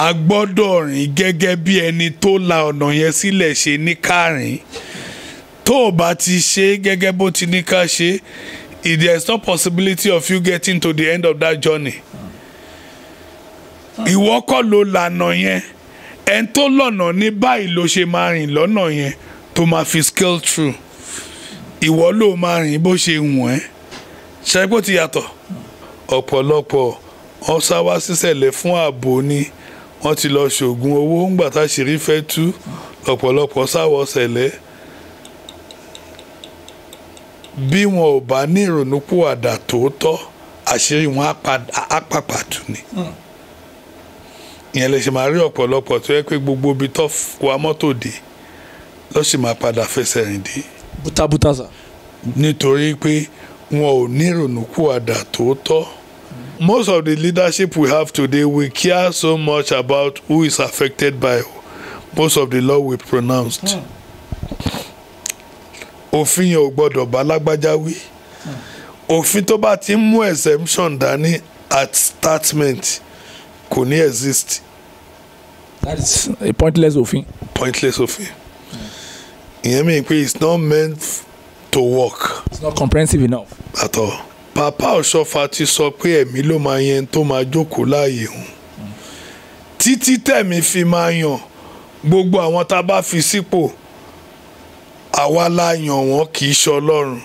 a gbọ́dọ̀ rìn gẹ́gẹ́ bí ẹni tó la ọ̀nà yẹn sílẹ̀ ṣe ní ká rìn. Tó o bá ti ṣe gẹ́gẹ́ bó ti ní ká ṣe, there is no possibility of you getting to the end of that journey. Ìwọ kọ́ ló lànà yẹn, ẹni tó lọ́nà ní báyìí ló ṣe máa rìn lọ́nà yẹn tó máa fi scale through. Ìwọ ló máa rìn bó ṣe wù ẹ́. Ṣé bó ti yàtọ̀? Ọ̀pọ̀lọpọ̀ wọ́n sá wá sísẹ̀lẹ̀ fún ààbò ni wọ́n ti lọ ṣògùn owó ńgbà tá ṣìírí fẹ́ tú ọ̀pọ̀lọpọ̀ sáwọ́ sẹ̀lẹ̀. Bí wọn ò bá ní ìrònúpìwàdà tòótọ́ àṣírí wọn á pàpàtù ni. Ìyẹn lè ṣe máa rí ọ̀pọ̀lọpọ̀ tó yẹ pé gbogbo ibi tó wa mọ́tò dé ló sì máa padà fẹsẹ̀ rìn dé. Bútabútà sà. Nítorí pé wọn ò ní ìrònúpìwàdà tòótọ́. Most of the leadership we have today, we care so much about who is affected by most of the law we pronounced. Òfin yẹn ò gbọ́dọ̀ bá lágbájá wí. Òfin tó bá ti mú exemption dání at statement kò ní exist. That is a pointless òfin. Pointless òfin. Ìyẹn mi pé it's not meant to work. It's not comprehensive enough. At all. Papa Ọ̀ṣọ́fà ti sọ pé ẹ̀mí ló máa yẹn tó máa jókòó láàyè hùn. Títí tẹ̀mí fi máa yàn gbogbo àwọn tá a bá fi sípò àwa la yàn wọ́n kì í ṣe Ọlọ́run.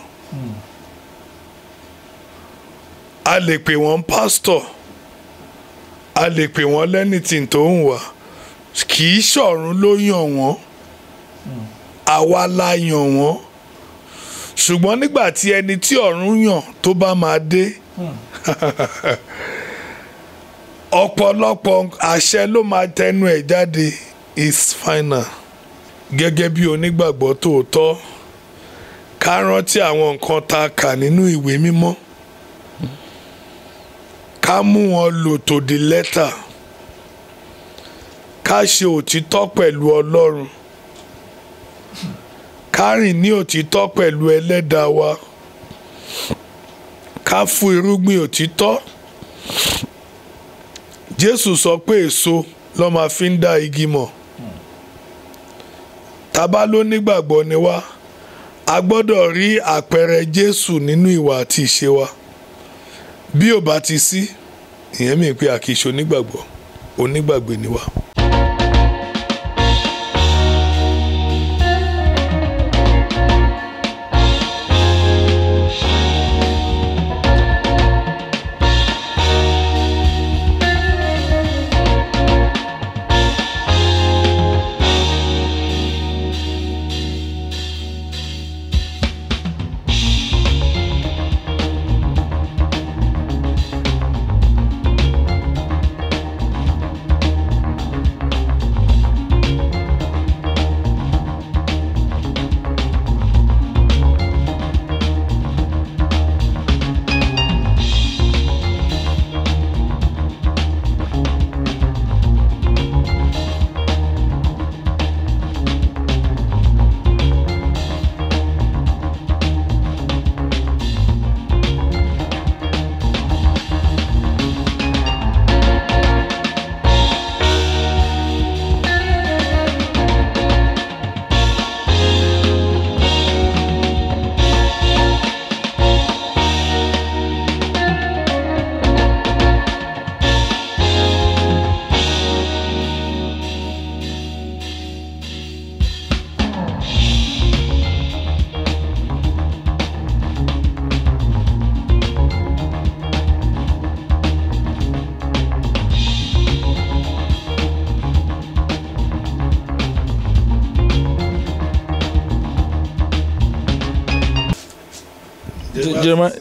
A lè pè wọ́n pásítọ̀, a lè pè wọ́n lẹ́nìtìn tó ń wà, kì í ṣọ̀run ló yàn wọ́n, àwa la yàn wọ́n. Ṣùgbọ́n nígbà tí ẹni tí ọ̀run yàn tó bá máa dé, ọ̀pọ̀lọpọ̀ àṣẹ ló máa tẹnu ẹ̀ jáde is final. Gẹ́gẹ́ bí onígbàgbọ́ tòótọ́, ká rántí àwọn nǹkan tá a kà nínú ìwé mímọ́, ká mú wọn lò to the letter, ká ṣe òtítọ́ pẹ̀lú Ọlọ́run, ká rìn ní òtítọ́ pẹ̀lú ẹlẹ́dàá wa, ká fún irúgbìn òtítọ́. Jésù sọ pé èso ló máa fi ń dá igi mọ̀. Tábà ló nígbàgbọ́ ni wá, a gbọ́dọ̀ rí àpẹẹrẹ Jésù nínú ìwà àti ìṣe wa. Bí ò bá ti sí, ìyẹn mi pé a kì í ṣe onígbàgbọ́, onígbàgbé ni wá.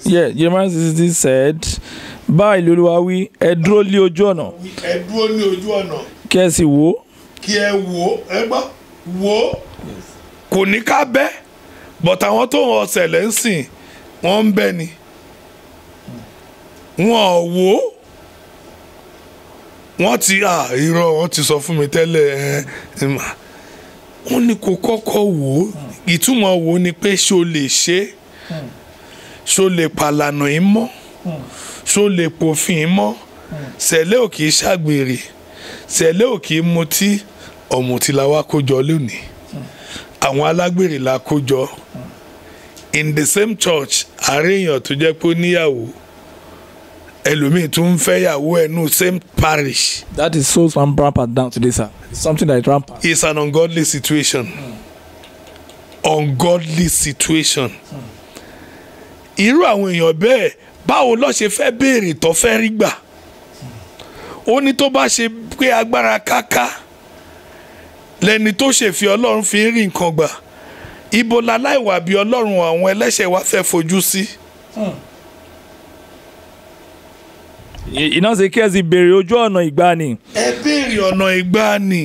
Jeremiah 60 said, báyìí l'Olúwa wí, ẹ dúró lé ojú ọ̀nà. Ẹ dúró ní ojú ọ̀nà. Kí ẹ sì wò. Kí ẹ wò, ẹ gbọ́, wò. Kò ní ká bẹ́, but àwọn tó ń ọ̀sẹ̀lẹ̀ ń sìn, wọ́n ń bẹ́ ni. Wọ́n ò wò. Wọ́n ti irọ́, wọ́n ti sọ fún mi tẹ́lẹ̀ wọ́n ní kó kọ́kọ́ wò. Ìtumọ̀ wò ni pé ṣó lè ṣe, ṣó lè pàlànà yín mọ́, ṣó lè pòfin mọ́. Sẹ̀lẹ̀ ò kì í ṣàgbèrè, sẹ̀lẹ̀ ò kì í mutí ọ̀mùtí la wá kó jọ lónìí àwọn alágbèrè la kó jọ in the same church àárẹ̀ èèyàn tó jẹ́ pé ó níyàwó ẹlòmíì tún ń fẹ́yàwó ẹnu same parish. That is so rampant down today, sir. It's something that is rampant. It's an ungodly situation. Ungodly situation. Irú àwọn èèyàn bẹ́ẹ̀ báwo ló ṣe fẹ́ béèrè tó fẹ́ rí gbà? Ó ní tó bá ṣe pé agbára káká lẹ́ni tó ṣèfi Ọlọ́run fi ń rí nǹkan gbà. Ibo la láìwà bí Ọlọ́run àwọn ẹlẹ́ṣẹ̀ wa fẹ́ fojú sí. Iná ṣe kí ẹ sì béèrè ojú ọ̀nà ìgbàanì. Ẹ béèrè ọ̀nà ìgbàanì.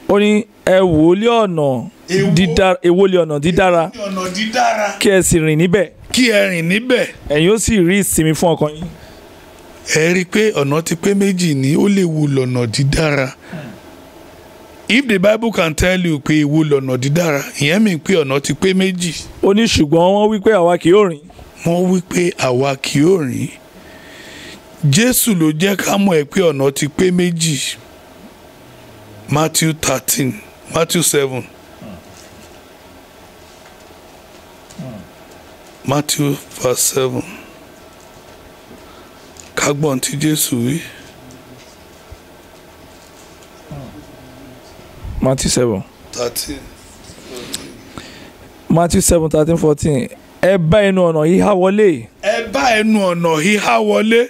Ó ní ẹ wò ó lé ọ̀nà dídára èwo lé ọ̀nà dídára kí ẹ sì rìn níbẹ̀. Kí ẹ rìn níbẹ̀. Ẹ̀yin ó sì rí ìsinmi fún ọkàn yín. Ẹ rí i pé ọ̀nà ti pé méjì ní ó lè wo lọ́nà dídára. If the Bible can tell you pé èwo lọ́nà dídára ìyẹn mi pé ọ̀nà ti pé méjì. Ó ní ṣùgbọ́n wọ́n wí pé àwa kì yóò rìn. Wọ́n wí pé àwa kì yóò rìn. Jésù ló jẹ́ ká mọ̀ ẹ́ pé ọ̀nà ti pé méjì. Matthew 7. Matthew verse 7. Kágbọ́n tí Jésù wí. Matthew 7. 13. Matthew 7, 13, 14. Ẹ bá ẹnu ọ̀nà híhá wọlé. Ẹ bá ẹnu ọ̀nà híhá wọlé.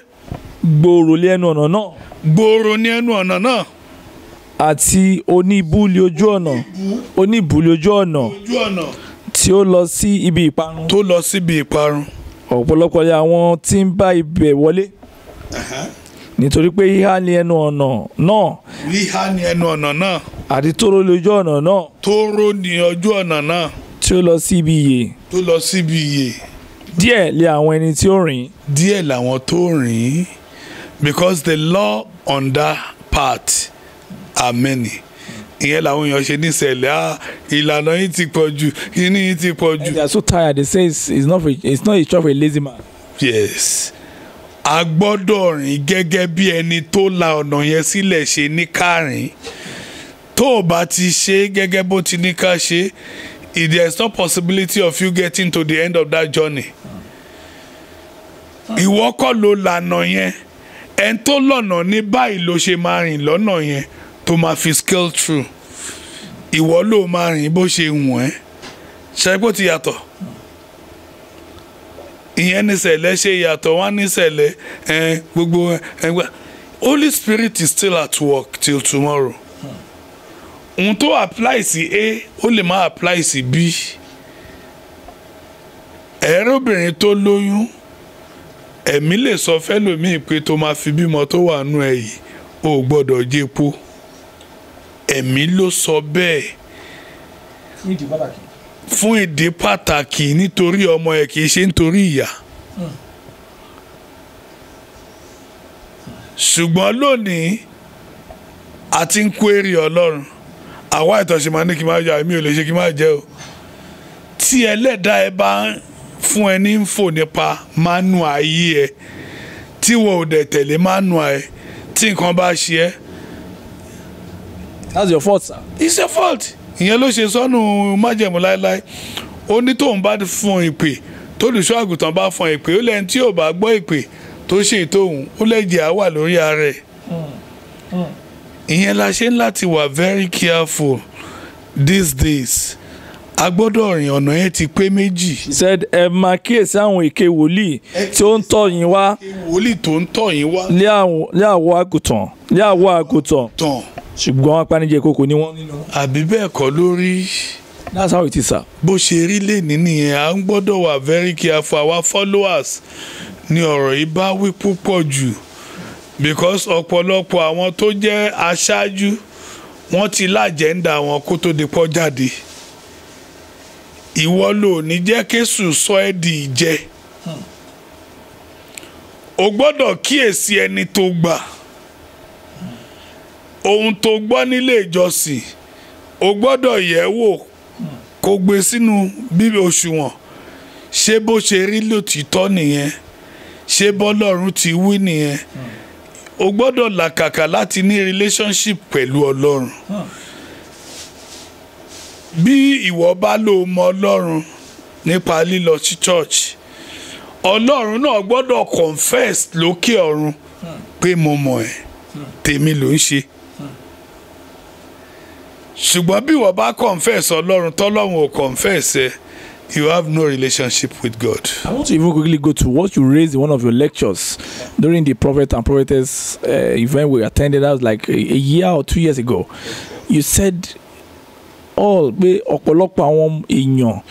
Gbòòrò lé ẹnu ọ̀nà náà. Gbòòrò ní ẹnu ọ̀nà náà. Àti oníbúlé ojú ọ̀nà. Oníbúlé ojú ọ̀nà. Ojú ọ̀nà. Tí ó lọ sí ibi ìparun. Tó lọ síbi ìparun. Ọ̀pọ̀lọpọ̀ ni àwọn tí ń bá ibẹ̀ wọlé. Nítorí pé híhá ní ẹnu ọ̀nà náà. Híhá ní ẹnu ọ̀nà náà. Àti tóró lé ojú ọ̀nà náà. Tóró ní ojú ọ̀nà náà. Tí ó lọ sí ibi ìyè. Tó lọ síbi ìyè. Díẹ̀ lé àwọn ẹni tí ó rìn. Díẹ̀ làwọn tó rìn. Because the law on that part are many. Ìyẹn làwọn èèyàn ṣe ní ìṣẹ̀lẹ̀ ìlànà yìí ti pọ̀ jù kíní yìí ti pọ̀ jù. They are so tired. They say it's not a job for a lazy man. Yes. A gbọ́dọ̀ rìn gẹ́gẹ́ bí ẹni tó la ọ̀nà yẹn sílẹ̀ ṣe ní ká rìn. Tó o bá ti ṣe gẹ́gẹ́ bó ti ní ká ṣe, there is no possibility of you getting to the end of that journey. Ìwọ kọ́ ló lànà yẹn. Ẹni tó lọ́nà ní báyìí ló ṣe máa rìn lọ́nà yẹn tó máa fi scale through. Ìwọ ló máa rìn bó ṣe wùn ẹ́. Ṣé kó ti yàtọ̀? Ìyẹn ní sẹ̀lẹ̀ ṣe yàtọ̀ wọ́n ní sẹ̀lẹ̀ gbogbo ẹgbẹ́. Holy Spirit is still at work till tomorrow. Ohun tó apply sí A ó lè má apply sí B. Ẹ̀rọ obìnrin tó lóyún ẹ̀mí lè sọ fẹ́lòmíì pé tó máa fi bímọ tó wà nú ẹ̀ yìí ó gbọ́dọ̀ jẹ́po. Ẹ̀mí ló sọ bẹ́ẹ̀. Fún ìdí pàtàkì nítorí ọmọ ẹ̀ kì í ṣe nítorí ìyá. Ṣùgbọ́n lónìí a ti ń kó èrè Ọlọ́run. Àwa ìtọ̀sí máa ní kí n máa jẹ àmì ò lè ṣe kí n máa jẹ o. Tí ẹlẹ́dàá ẹ bá fún ẹ ní info nípa mánú ayé ẹ tí wọ́n ò dẹ̀ tẹ̀lé mánú ẹ tí nǹkan bá ṣe ẹ́. That's your fault, sir. It's your fault. Ìyẹn ló ṣe sọ́nù májẹ̀mú láéláé. Ó ní tóun bá fún ìpè tólùṣọ́ àgùntàn bá fún ìpè ó lẹ́yìn tí ò bá gbọ́ ìpè tó ṣe ìtòhùn ó lẹ́jẹ̀ á wà lórí ara ẹ̀. Ìyẹn la ṣe ń láti wà very careful these days. A gbọ́dọ̀ rìn ọ̀nà yẹn ti pé méjì. He said ẹ máa kíyèsí àwọn èké wòlíì tí ó ń tọ̀ yín wá. Wòlíì tó ń tọ̀ yín wá. Lé àwọ̀ àgùntàn. Tàn. Ṣùgbọ́n apanijẹ kòkò ni wọ́n nínú. Àbí bẹ́ẹ̀ kọ́ lórí. That's how it is, sir. Bó ṣe rí lẹ́ni nìyẹn à ń gbọ́dọ̀ wà very careful our followers ni ọ̀rọ̀ yìí bá wí púpọ̀ jù because ọ̀pọ̀lọpọ̀ àwọn tó jẹ́ aṣáájú wọ́n ti lájẹ̀ndà wọn kó tó di pọ́ jáde. Ìwọ ló ní jẹ́ késù sọ ẹ́ di ìjẹ. O gbọ́dọ̀ kíyèsí ẹni tó gbà. Ohun tó gbọ́ nílé ìjọsìn o gbọ́dọ̀ yẹ̀ wò kó gbé sínú bíbí òṣùwọ̀n. Ṣé bó ṣe rí lòtítọ́ nìyẹn? Ṣé bọ́lọ́run ti wí nìyẹn? o gbọ́dọ̀ làkàkà láti ní relationship pẹ̀lú Ọlọ́run. Bí ìwọ bá lò mọ Ọlọ́run nípa lílọ sí church, Ọlọ́run náà gbọ́dọ̀ confess lókè ọ̀run pé mo mọ̀ ẹ́, tèmi ló ń ṣe. Ṣùgbọ́n bí ìwọ bá confess Ọlọ́run tọ́lọ́run ò confess ẹ, you have no relationship with God. I want to even quickly go to what you raised in one of your lectures during the Prophet and Prophetess event we attended. That was like a year or 2 years ago. You said all pé ọ̀pọ̀lọpọ̀ àwọn èèyàn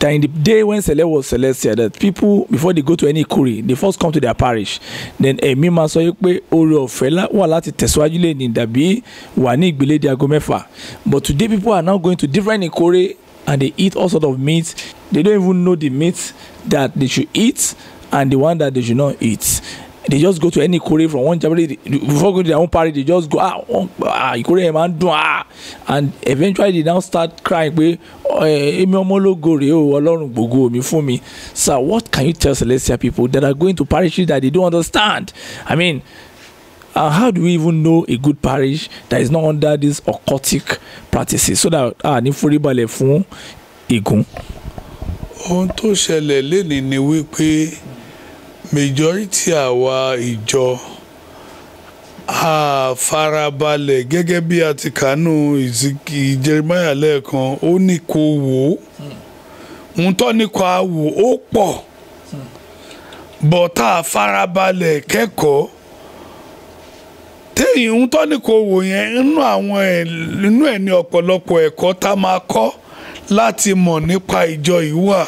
that in the day when Sele was Celestia, that people before they go to any Ikore, they first come to their parish. Then ẹ̀mí máa sọ pé oore ọ̀fẹ́ wà láti tẹ̀síwájú lé ní dàbí wà ní ìgbélé di aago mẹ́fà. But today people are now going to different Ikore and they eat all sort of meat. They don't even know the meat that they should eat and the one that they should not eat. They just go to any Ikore from one Jabari before going to their own parish. They just go Ikore man do and eventually they now start crying. So what can you tell Celestial people that are going to parishes that they don't understand? I mean, how do we even know a good parish that is not under these occultic practices so that ní foríbalẹ̀ fún ègún? Ohun tó ṣẹlẹ̀ lénìí ni wípé majority àwa ìjọ a farabalẹ̀ gẹ́gẹ́ bí a ti kànú Jeremiah lẹ́ẹ̀kan, ó ní kó wò ó ohun tó ní kó a wò ó pọ̀ bọ̀ tá a farabalẹ̀ kẹ́kọ̀ọ́ téyìn ohun tó ní kó wò yẹn inú ẹ̀ ní ọ̀pọ̀lọpọ̀ ẹ̀kọ́ tá máa kọ́ láti mọ̀ nípa ìjọ yìí wà.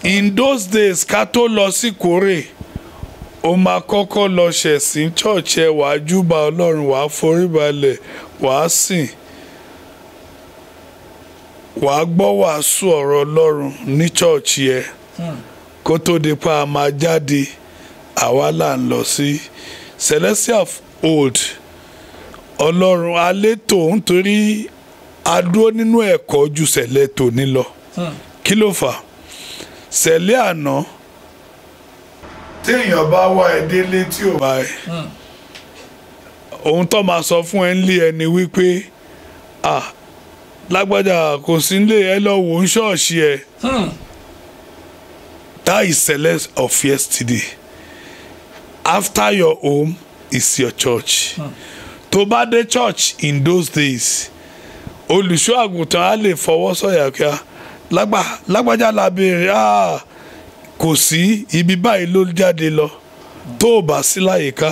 In those days ká tó lọ sí Ìkórè o máa kọ́kọ́ lọ ṣẹ̀sìn church ẹ wàá júbà Ọlọ́run wàá foríbalẹ̀ wàá sìn wàá gbọ́ wàásù ọ̀rọ̀ Ọlọ́run ní church ẹ kó tó di pa a máa jáde àwa là ń lọ sí Celestial Old Ọlọ́run alétò nítorí adúró nínú ẹ̀kọ́ ju sẹ̀lẹ̀ tòní lọ. Kí ló fà? Sẹ̀lẹ̀ àná téèyàn bá wá ẹ délé tí ò bá ẹ ohun tó máa sọ fún ẹ ń lé ẹni wípé lágbájá kò sí nílé ẹ lọ wò ń ṣọ́ọ̀ṣì ẹ. That is Celeste of yesterday. After your home is your church. Tó bá dé church in those days olùṣọ́ àgùntàn á lè fọwọ́ sọ̀yà kí lágbájá la béèrè kò sí ibi báyìí ló jáde lọ tó o bá sí láyìíká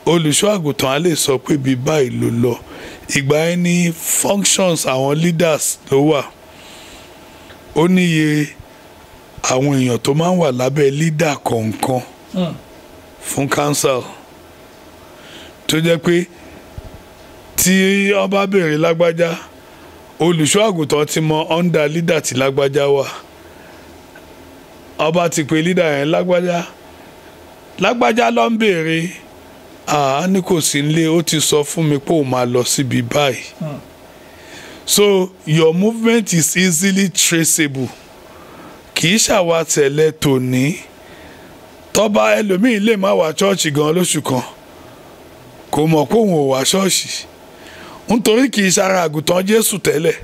olùṣọ́ àgùntàn á lè sọ pé ibi báyìí ló lọ. Ìgbà yẹn ni functions àwọn leaders ló wà, ó níye àwọn èèyàn tó máa ń wà lábẹ́ leader kọ̀ọ̀kan fún council tó jẹ́ pé tí ọba béèrè lágbájá olùṣọ́ àgùntàn ti mọ under leader tí lágbájá wà, ọba ti pè leader yẹn lágbájá ló ń béèrè ní kò sí nílé ó ti sọ fún mi pé ó máa lọ síbi báyìí. So your movement is easily traceable. Kì í ṣàwa tẹ̀lé tòní tọ́ba ẹlòmíín lè má wá ṣọ́ọ̀ṣì gan lóṣù kan kò mọ̀ pé òun ò wá ṣọ́ọ̀ṣì nítorí kì í ṣara àgùntàn Jésù tẹ́lẹ̀.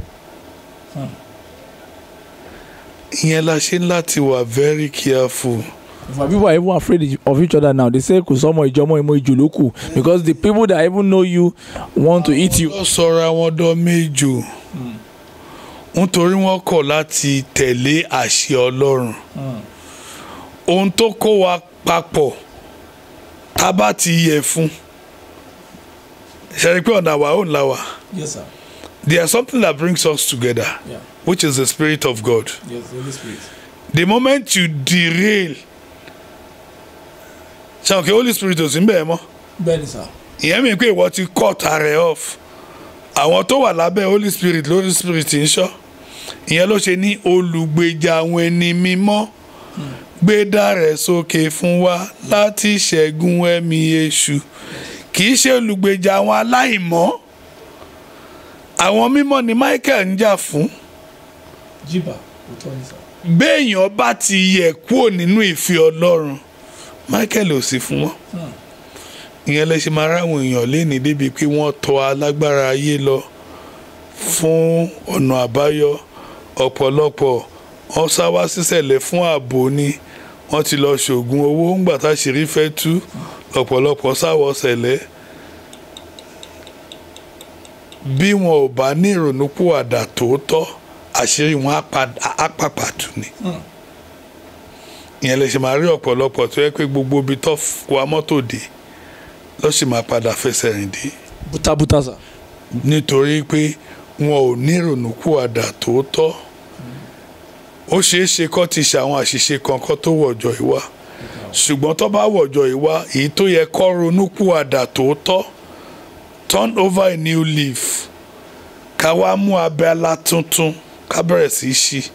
Ìyẹn la ṣe láti wà very careful. People are even afraid of each other now. They say kò sọmọ ìjọmọ ìmọ̀ ìjòlókù because the people that even know you want to eat you. Wọ́n sọra wọn dán méjò nítorí wọ́n kọ̀ láti tẹ̀lé àṣẹ Ọlọ́run. Ohun tó kó wa papọ̀ tá bá ti yẹ fún ṣe rí pé ọ̀nà àwa ò ń la wa. Yes, sir. There is something that brings us together, which is the Spirit of God. Yes, the Holy Spirit. The moment you derail, ṣe okay, Holy Spirit ò sí ń bẹ̀ mọ́. Bẹ́ẹ̀ni sir. Ìyẹn mi pé ìwọ ti cut ara ẹ̀ off. Àwọn tó wà lábẹ́ Holy Spirit Holy Spirit ń ṣọ́. Ìyẹn ló ṣe ní olùgbèjà àwọn ẹni mímọ́ gbé dàrẹ̀ sókè fún wa láti ṣẹ́gun ẹ̀mí èṣù. Kì í ṣe olùgbèjà àwọn aláìmọ́. Àwọn mímọ́ ni Michael ń jà fún. Jíbà, òótọ́ ni sir. Béèyàn bá ti yẹ̀ kúrò nínú ìfẹ́ Ọlọ́run Michael ò sí fún wọn. Ìyẹn lẹ ṣe máa ráwọn èèyàn léni débi pé wọ́n tọ̀ alágbára ayé lọ fún ọ̀nà àbáyọ. Ọ̀pọ̀lọpọ̀ wọ́n sá wá sísẹ̀lẹ̀ fún ààbò ni wọ́n ti lọ ṣògùn owó ńgbà táṣìírí fẹ́ tú ọ̀pọ̀lọpọ̀ sáwọ́ sẹ̀lẹ̀. Bí wọn ò bá ní ìrònúpìwàdà tòótọ́ àṣírí wọn á pàpà tú ni. Ìyẹn lè ṣe máa rí ọ̀pọ̀lọpọ̀ tó yẹ pé gbogbo ibi tó wa mọ́tò dé ló sì máa padà fẹsẹ̀ rìn dé. Bútabútà sà. Nítorí pé wọn ò ní ìrònúpìwàdà tòótọ́. Ó ṣeé ṣe kó ti ṣe àwọn àṣìṣe kankan tó wọ̀jọ̀ ìwà. Ṣùgbọ́n tó bá wọ̀jọ̀ ìwà èyí tó yẹ kó ronúpìwàdà tòótọ́, turn over a new leaf, ká wá mú abẹ́lá tuntun ká bẹ̀rẹ̀ sí í ṣí.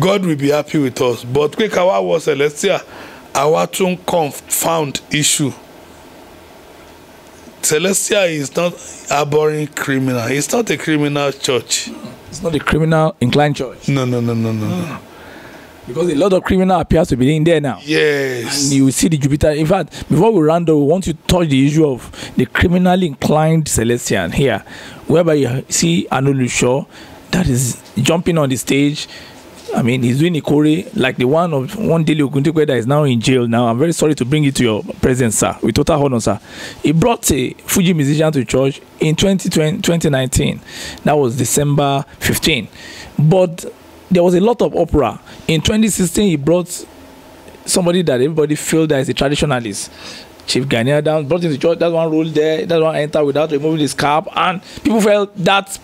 God will be happy with us. But pé ká wá wọ Celestial àwa tún confound issue. Celestial is not a boring criminal. It's not a criminal church. It's not a criminal inclined church. No. Because a lot of criminal appears to be in there now. Yes. And you will see the Jupiter. In fact, before we round up, we want to touch the issue of the criminally inclined Celestian here, whereby you see Anolusho that is jumping on the stage. I mean, he's doing a chore like the one Dele Oguntekwe that is now in jail now. I'm very sorry to bring it to your presence, sir, with total honor, sir. He brought a Fuji musician to church in 2019. That was December 15. But there was a lot of opera. In 2016, he brought somebody that everybody felt that is a traditionalist. Chief Ghanaian down, brought him to church. That one rolled there. That one entered without removing his cap. And people felt that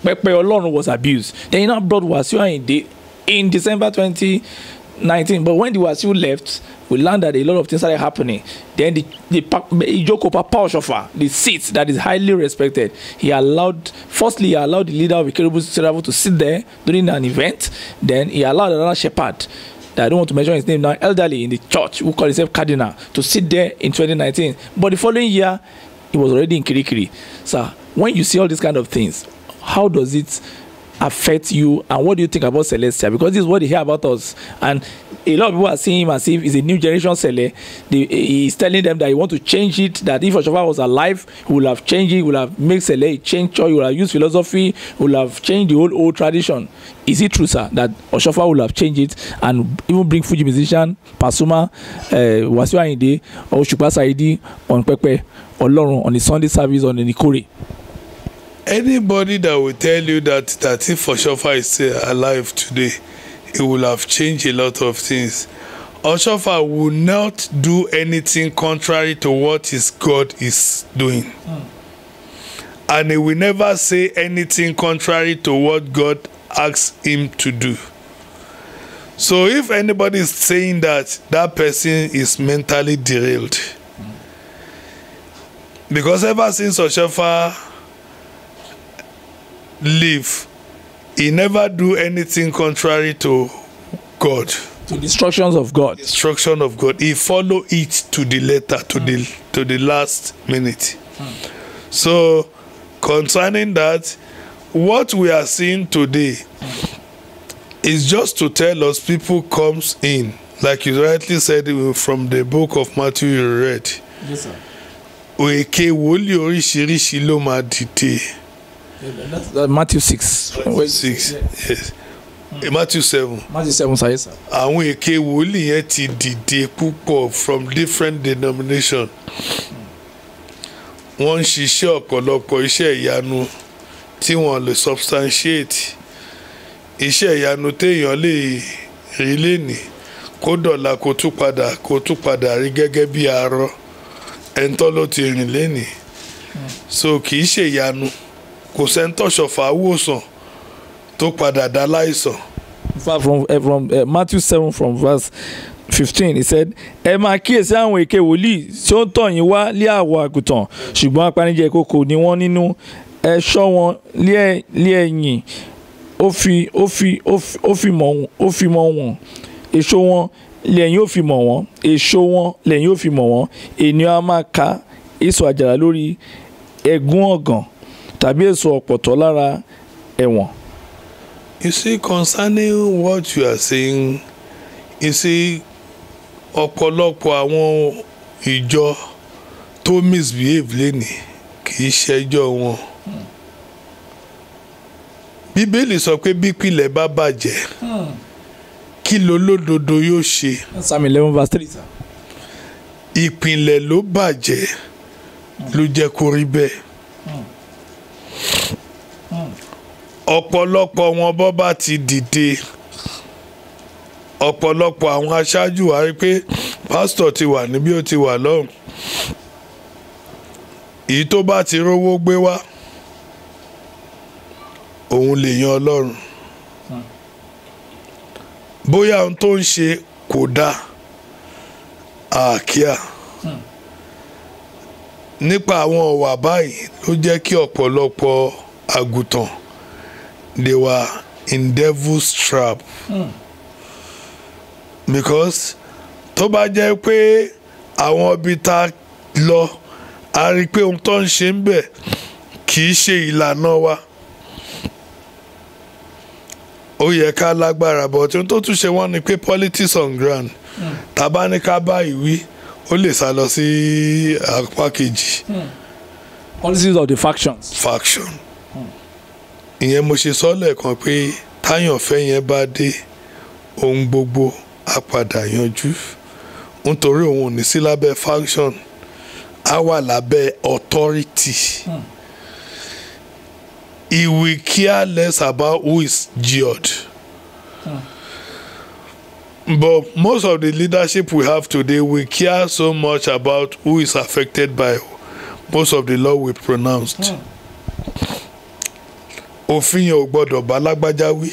Pepe Olorun was abused. Then he now brought Wasiu Ayinde in December 2019. But when the Wasiu left, we learned that a lot of things started happening. Then the Ijoko Papa Oshofa, the seat that is highly respected, he allowed the leader of Ikerubu Seravu to sit there during an event. Then he allowed another shepherd, that I don't want to mention his name now, elderly in the church, who called himself Cardinal, to sit there in 2019. But the following year, he was already in Kirikiri. So when you see all these kind of things, how does it affect you, and what do you think about Celestial? Because this is what they hear about us, and a lot of people are seeing him as if he's a new generation Cele. He's telling them that he want to change it, that if Oshofa was alive, he would have changed it, he would have made Cele a change church, he would have used philosophy, he would have changed the whole old tradition. Is it true, sir, that Oshofa would have changed it and even bring Fuji musician, Pasuma, Wasiu Ayinde, or Osupa Saidi on Pepe Olorun on the Sunday service on the Nikore? Anybody that will tell you that if Oshofa is still alive today, he will have changed a lot of things. Oshofa will not do anything contrary to what his God is doing. And he will never say anything contrary to what God asks him to do. So if anybody is saying that, that person is mentally derailed. Because ever since Oshofa live, he never do anything contrary to God, to the instructions of God. Instruction of God. He follow it to the letter, to the last minute. So concerning that, what we are seeing today is just to tell us people comes in, like you rightly said from the book of Matthew you read. Yes, sir. Òkè wòlíì oríṣiríṣi ló máa dìde. That's Matthew 6. Matthew 6, yes. Matthew 7. Matthew 7, sir, yes, sir. Àwọn èké wòlíì yẹn ti dìde púpọ̀ from different denominations. Wọ́n ń ṣiṣẹ́ ọ̀pọ̀lọpọ̀ iṣẹ́ ìyanu tí wọ́n lè substantiate. Iṣẹ́ ìyanu téèyàn lè rí lénìí kó dọ̀la kó tún padà rí gẹ́gẹ́ bí arọ ẹ̀ńtọ́ ló ti rìn lénìí. So kì í ṣe ìyanu. Kò sẹ́ńtọ́ ṣọ̀fà wòsàn tó padà dá láìsàn. From Matthew 7 from verse 15, he said, ẹ máa kíyèsí àwọn èké wòlíì tí ó ń tọ̀ yín wá lé àwọ̀ àgùntàn ṣùgbọ́n apanijẹ ìkookò ni wọ́n nínú. Ẹ ṣọ́ wọn lé ẹ̀yìn, ó fi mọ̀ wọ́n. Èso wọn lẹ́yìn ó fi mọ̀ wọ́n. Èso wọn lẹ́yìn ó fi mọ̀ wọ́n. Ènìyàn á máa ka èso àjàrà lórí ẹ̀gún ọ̀gàn tàbí èso ọ̀pọ̀tọ́ lára ẹ̀wọ̀n. You see, concerning what you are saying, you see, ọ̀pọ̀lọpọ̀ àwọn ìjọ tó misbehave lénìí kì í ṣẹjọ́ wọn. Bíbélì sọ pé bí ìpìlẹ̀ bá bàjẹ́ kí lolódodo yóò ṣe. Psalm 11 verse 3. Sir. Ìpìlẹ̀ ló bàjẹ́ ló jẹ́ kó rí bẹ́ẹ̀. Ọ̀pọ̀lọpọ̀ wọn bọ́ bá ti dìde, ọ̀pọ̀lọpọ̀ àwọn aṣáájú wa rí pé pásítọ̀ ti wà níbí ó ti wà lọ́hùn. Èyí tó bá ti rówó gbé wá òun lè yan Ọlọ́run. Bóyá ohun tó ń ṣe kò dáa àkíyà. Nípa àwọn ọ̀wà báyìí ló jẹ́ kí ọ̀pọ̀lọpọ̀ àgùntàn they were in devil's trap. Because tó bá jẹ́ pé àwọn ibi tá lọ a rí pé ohun tó ń ṣe ń bẹ̀ kì í ṣe ìlànà wa, ó yẹ ká lágbára, but ohun tó tún ṣe wọ́n ni pé politics on ground tàbá ní ká bá ìwí ó lè sá lọ sí apá kejì. Policies of the factions. Faction. Ìyẹn mo ṣe sọ lẹ́ẹ̀kan pé táyànfẹ́ yẹn bá dé ohun gbogbo á padà yanjú, nítorí òun ò ní sí lábẹ́ faction, á wà lábẹ́ authority. He will care less about who is jeered. But most of the leadership we have today, we care so much about who is affected by most of the law we pronounced. Òfin yẹn ò gbọ́dọ̀ bá lágbájá wí.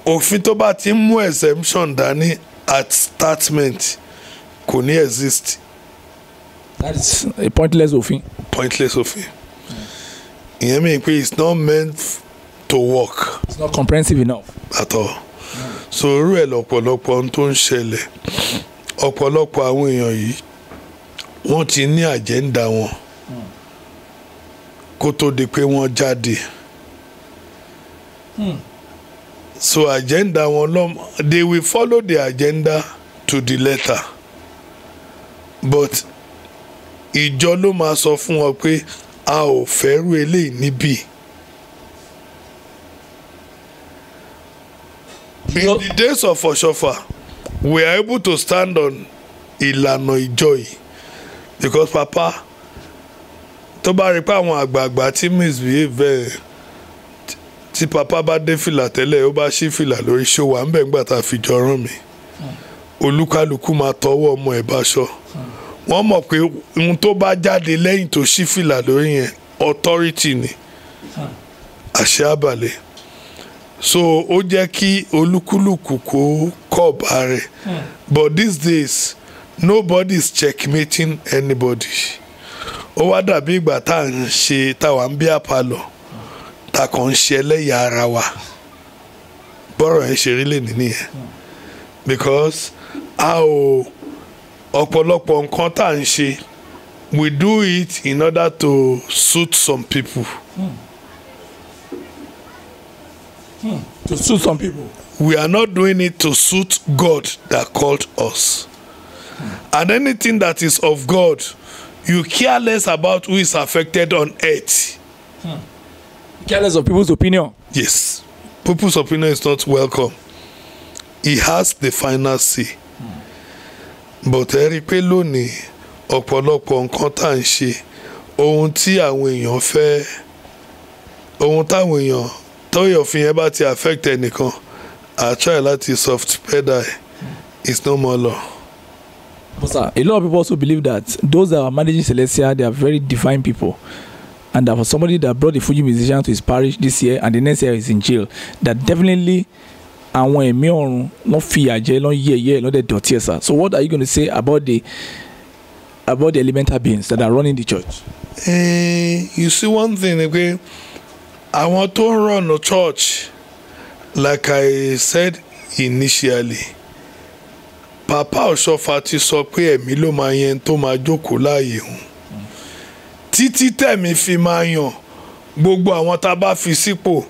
Òfin tó bá ti mú exemption dání at statement kò ní exist. That is a pointless òfin. Pointless òfin. Ìyẹn mi pé it's not meant to work. It's not comprehensive enough. At all. So irú ẹ̀ lọ́pọ̀lọpọ̀ ohun tó ń ṣẹlẹ̀. Ọ̀pọ̀lọpọ̀ àwọn èèyàn yìí wọ́n ti ní agenda wọn kó tó di pé wọ́n jáde. So agenda wọn they will follow the agenda to the letter, but ìjọ ló máa sọ fún wọn pé a ò fẹ́rù eléyìí níbí. In the days of Oshofa, we are able to stand on ìlànà ìjọ yìí because papa tó bá rí pé àwọn àgbààgbà tí misbehave tí papa bá dé fìlà tẹ́lẹ̀ ó bá ṣí fìlà lórí ṣòwò à ń bẹ̀ ńgbà tá a fi jọ rán mi, olúkálùkù máa tọwọ́ ọmọ ẹ̀ báṣọ. Wọ́n mọ̀ pé ohun tó bá jáde lẹ́yìn tó ṣí fìlà lórí yẹn authority ni, àṣẹ àbàlẹ̀. So ó jẹ́ kí olúkúlùkù kó kọ̀ọ̀bà rẹ̀. But these days nobody is checkmating anybody. Ó wá dàbí ìgbà tá à ń ṣe táwa ń bí àpàlọ́ ta kàn ń ṣe ẹlẹ́yà ara wa. Bọ́rọ̀ ẹ̀ ṣe rí lè nìyẹn. Because a ò ọ̀pọ̀lọpọ̀ nǹkan tá à ń ṣe we do it in order to suit some people. To suit some people. We are not doing it to suit God that called us. And anything that is of God, you care less about who is affected on earth. Careless of people's opinion. Yes. People's opinion is not welcome. He has the final say. But ẹ rí pé lónìí ọ̀pọ̀lọpọ̀ nǹkan tá à ń ṣe ohun tí àwọn èèyàn fẹ́, ohun táwọn èèyàn tóyọ̀ fi yẹn bá ti affect ẹnìkan, I try láti soft pedal it's no more law. But sir, a lot of people also believe that those that are managing Celestia, they are very divine people, and that for somebody that brought the Fuji musician to his parish this year and the next year is in jail, that definitely àwọn ẹ̀mí ọ̀run ló fi àjẹ́ ló yẹ̀yẹ́ ló dẹ̀ dọ̀tí ẹ̀ sá. So what are you going to say about the elemental beings that are running the church? You see one thing ni pé àwọn tó ń run the church, like I said initially, Papa Oshofa ti sọ pé ẹ̀mí ló máa yẹn tó máa jókòó láàyè òun. Títí tẹ̀mí fi máa yàn gbogbo àwọn tá a bá fi sípò,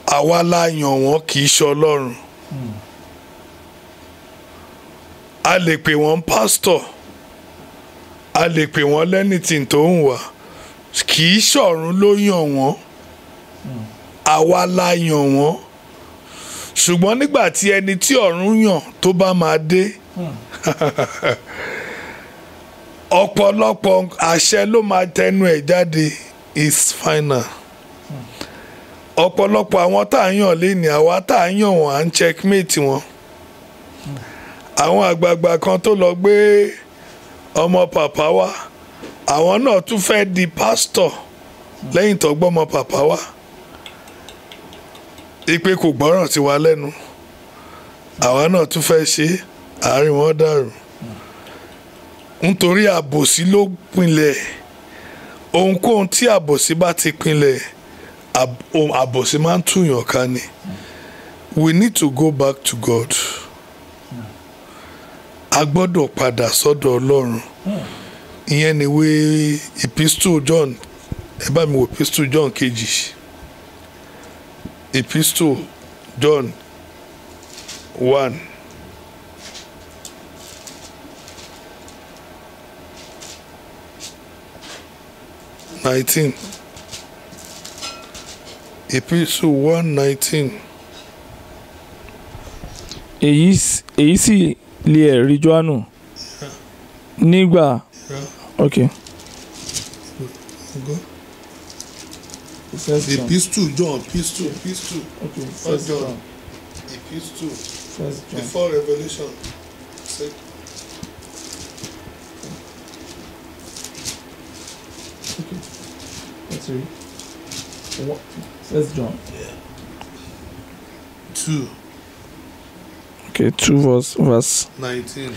àwa la yàn wọ́n kì í ṣe Ọlọ́run. a lè pè wọ́n pastor, a lè pè wọ́n lẹ́nìtìn tó ń wà, kì í ṣọ̀run ló yàn wọ́n, àwa la yàn wọ́n. Ṣùgbọ́n nígbà tí ẹni tí ọ̀run yàn tó bá máa dé, ọ̀pọ̀lọpọ̀ àṣẹ ló máa tẹnu ẹ̀ jáde is final. Ọ̀pọ̀lọpọ̀ àwọn tá à ń yàn léni, àwa tá à ń yàn wọ́n à ń checkmate wọn. Àwọn àgbààgbà kan tó lọ gbé ọmọ pàpà wá, àwọn náà tún fẹ́ di pastor lẹ́yìn tó gbọ́ ọmọ pàpà wá. Ipe kò gbọ́ràn sí wa lẹ́nu, àwa náà tún fẹ́ ṣe, àárín wọn dàrú. Nítorí àbòsí ló pinlẹ̀. Ohunkóhun tí àbòsí bá ti pinlẹ̀, àbòsí máa ń túyàn ká ni. We need to go back to God. A gbọ́dọ̀ padà sọ́dọ̀ Ọlọ́run. Ìyẹn ni ìwé Epistle John, ẹ bá mi wo Epistle John kejì. Epistle John 1. Epistle 1:19. èyí sì lé ẹ̀rí Jòhánù nígbà. Okay. Epistle John, Epistle. Okay. First John. Epistle. Before Revelation. Okay. Let's read. First John. 2. Okay, 2 verse 19.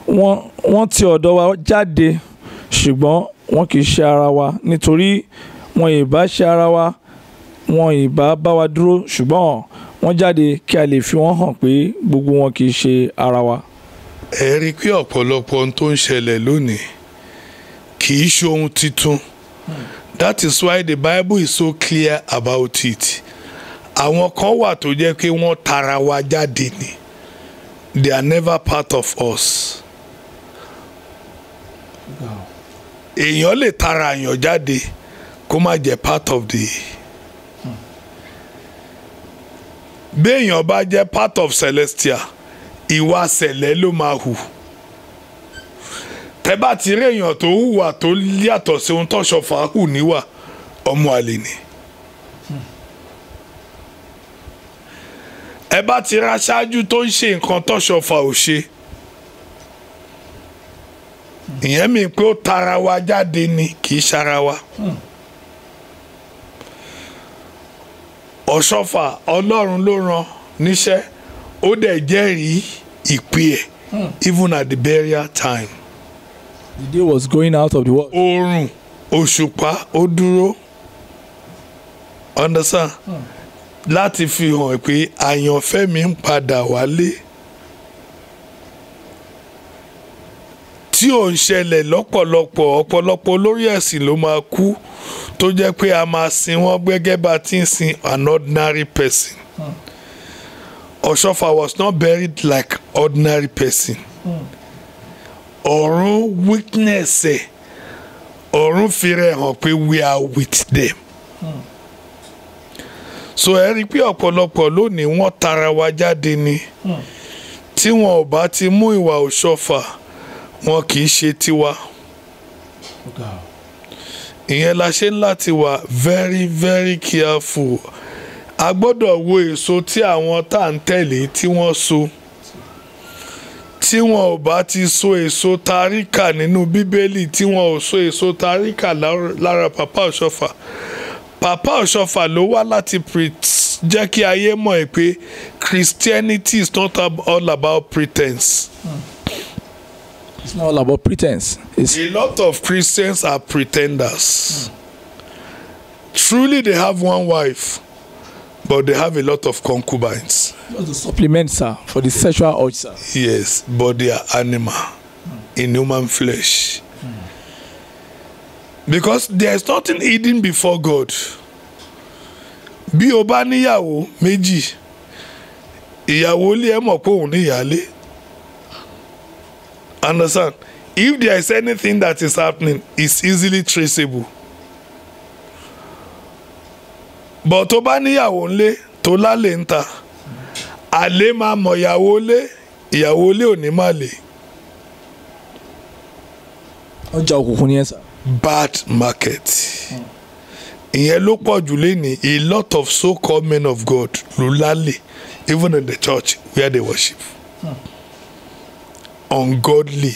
Wọ́n ti ọ̀dọ̀ wa jáde, ṣùgbọ́n wọn kì í ṣe ara wa, nítorí wọn ìbá ṣe ara wa, wọn ìbá bá wa dúró, ṣùgbọ́n wọ́n jáde kí a lè fi wọ́n hàn pé gbogbo wọn kì í ṣe ara wa. Ẹ rí i pé ọ̀pọ̀lọpọ̀ ohun tó ń ṣẹlẹ̀ lónìí kì í ṣe ohun titun. That is why the Bible is so clear about it. Àwọn kan wà tó jẹ́ pé wọ́n tara wa jáde ni. They are never part of us. Èèyàn lè tara èèyàn jáde kó má jẹ́ part of the. Béèyàn bá jẹ́ part of Celestial, ìwà sẹ̀lẹ̀ ló máa hù. Tẹ́ bá ti rí èèyàn tó hùwà tó yàtọ̀ sí ohun tó ṣọ̀fà hù níwà, ọmọ àlè ni. Ẹ bá ti ra ṣáájú tó ń ṣe nǹkan tó ṣọ̀fà ò ṣe. Ìyẹn mi pé ó tara wa jáde ni, kì í ṣara wa. Ọ̀ṣọ́fà Ọlọ́run ló rán níṣẹ́, ó dẹ̀ jẹ́rìí ìpè ẹ̀ even at the burial time. The day was going out of the world. Oòrùn, òṣùpá ó dúró. Understand? Láti fi hàn pé àyànfẹ́ mi ń padà wálé. Tí ò ń ṣẹlẹ̀ ọ̀pọ̀lọpọ̀ olórí ẹ̀sìn ló máa kú tó jẹ́ pé a máa sin wọ́n gẹ́gẹ́ bá ti ń sin an ordinary person. Ọ̀ṣọ́fà was not buried like ordinary person. Ọ̀run witness ẹ̀, ọ̀run fi rẹ̀ hàn pé we are with them. So ẹ rí i pé ọ̀pọ̀lọpọ̀ lónìí wọ́n tara wa jáde ni. Tí wọn ò bá ti mú ìwà Ọ̀ṣọ́fà, wọn kì í ṣe tiwa. Ìyẹn la ṣe ń láti wà very very careful. A gbọ́dọ̀ wo èso tí àwọn tá à ń tẹ̀lé tí wọ́n so. Tí wọn ò bá ti so èso taríkà nínú Bíbélì, tí wọn ò so èso taríkà lára Papa Ọ̀ṣọ́fà. Papa Ọ̀ṣọ́fà ló wá láti jẹ́ kí ayé mọ̀ pé Christianity is not all about pretense. It's not all about pretense. A lot of Christians are pretenders. Truly they have one wife, but they have a lot of concubines. Just the supplement, sir, for the sexual urge, sir. Yes, but they are animal in human flesh. Because there is nothing hidden before God. Bí o bá níyàwó méjì, ìyàwó ilé ẹ mọ̀ pé òun ní ìyálé. Understand? If there is anything that is happening, it's easily traceable. But tó bá níyàwó ńlé tó lálé ń ta, àlè máa mọ ìyàwó ilé ò ní má lè. ọjà òkùnkùn ni ẹ sà. Bad market. Ìyẹn ló pọ̀ jù lénìí. A lot of so-called men of God ló lálè, even in the church where they worship. Ungodly.